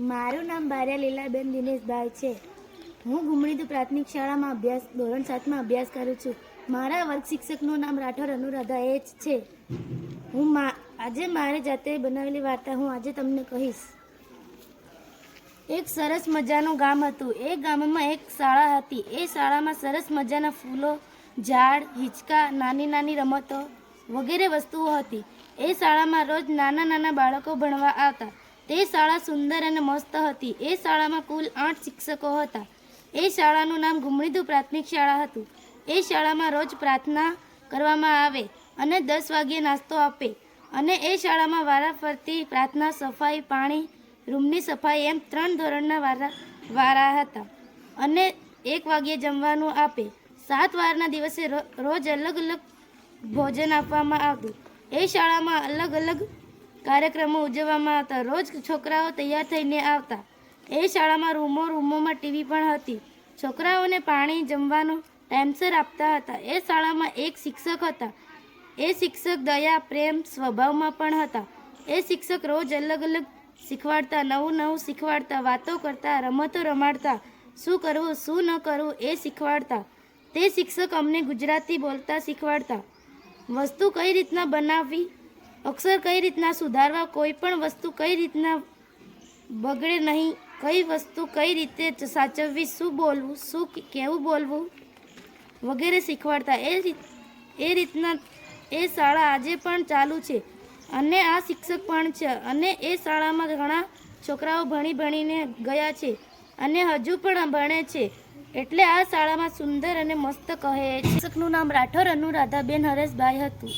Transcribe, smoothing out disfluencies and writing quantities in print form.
મારું નામ બારિયા લીલાબેન દિનેશભાઈ છે. હું ગુમણીદુ પ્રાથમિક શાળામાં ધોરણ 7માં અભ્યાસ કરું છું. મારા વર્ગ શિક્ષકનું નામ રાઠોડ અનુરાધા એ જ છે. આજે મારી જાતે બનાવેલી વાર્તા હું આજે તમને કહીશ. એક સરસ મજાનું ગામ હતું. એ ગામમાં એક શાળા હતી. એ શાળામાં સરસ મજાના ફૂલો, ઝાડ, હિંચકા, નાની નાની રમતો વગેરે વસ્તુઓ હતી. એ શાળામાં રોજ નાના નાના બાળકો ભણવા આવતા. તે શાળા સુંદર અને મસ્ત હતી. એ શાળામાં કુલ 8 શિક્ષકો હતા. એ શાળાનું નામ ગુમણીદુ પ્રાથમિક શાળા હતું. એ શાળામાં રોજ પ્રાર્થના કરવામાં આવે અને 10 વાગ્યે નાસ્તો આપે. અને એ શાળામાં વારાફરતી પ્રાર્થના, સફાઈ, પાણી, રૂમની સફાઈ એમ 3 ધોરણના વારા હતા. અને 1 વાગ્યે જમવાનું આપે. 7 વારના દિવસે રોજ અલગ અલગ ભોજન આપવામાં આવતું. એ શાળામાં અલગ અલગ કાર્યક્રમો ઉજવવામાં આવતા. રોજ છોકરાઓ તૈયાર થઈને આવતા. એ શાળામાં રૂમોમાં ટીવી પણ હતી. છોકરાઓને પાણી, જમવાનું ટાઈમસર આપતા હતા. એ શાળામાં એક શિક્ષક હતા. એ શિક્ષક દયા, પ્રેમ સ્વભાવમાં પણ હતા. એ શિક્ષક રોજ અલગ અલગ શીખવાડતા, નવું શીખવાડતા, વાતો કરતા, રમતો રમાડતા, શું કરવું શું ન કરવું એ શીખવાડતા. તે શિક્ષક અમને ગુજરાતી બોલતા શીખવાડતા, વસ્તુ કઈ રીતના બનાવવી, અક્ષર કઈ રીતના સુધારવા, કોઈ પણ વસ્તુ કઈ રીતના બગડે નહીં, કઈ વસ્તુ કઈ રીતે સાચવવી, શું બોલવું, શું કેવું બોલવું વગેરે શીખવાડતા. એ રીતના એ શાળા આજે પણ ચાલુ છે અને આ શિક્ષક પણ છે. અને એ શાળામાં ઘણા છોકરાઓ ભણીને ગયા છે અને હજુ પણ ભણે છે. એટલે આ શાળામાં સુંદર અને મસ્ત કહે છે. શિક્ષકનું નામ રાઠોડ અનુરાધાબેન હરેશભાઈ હતું.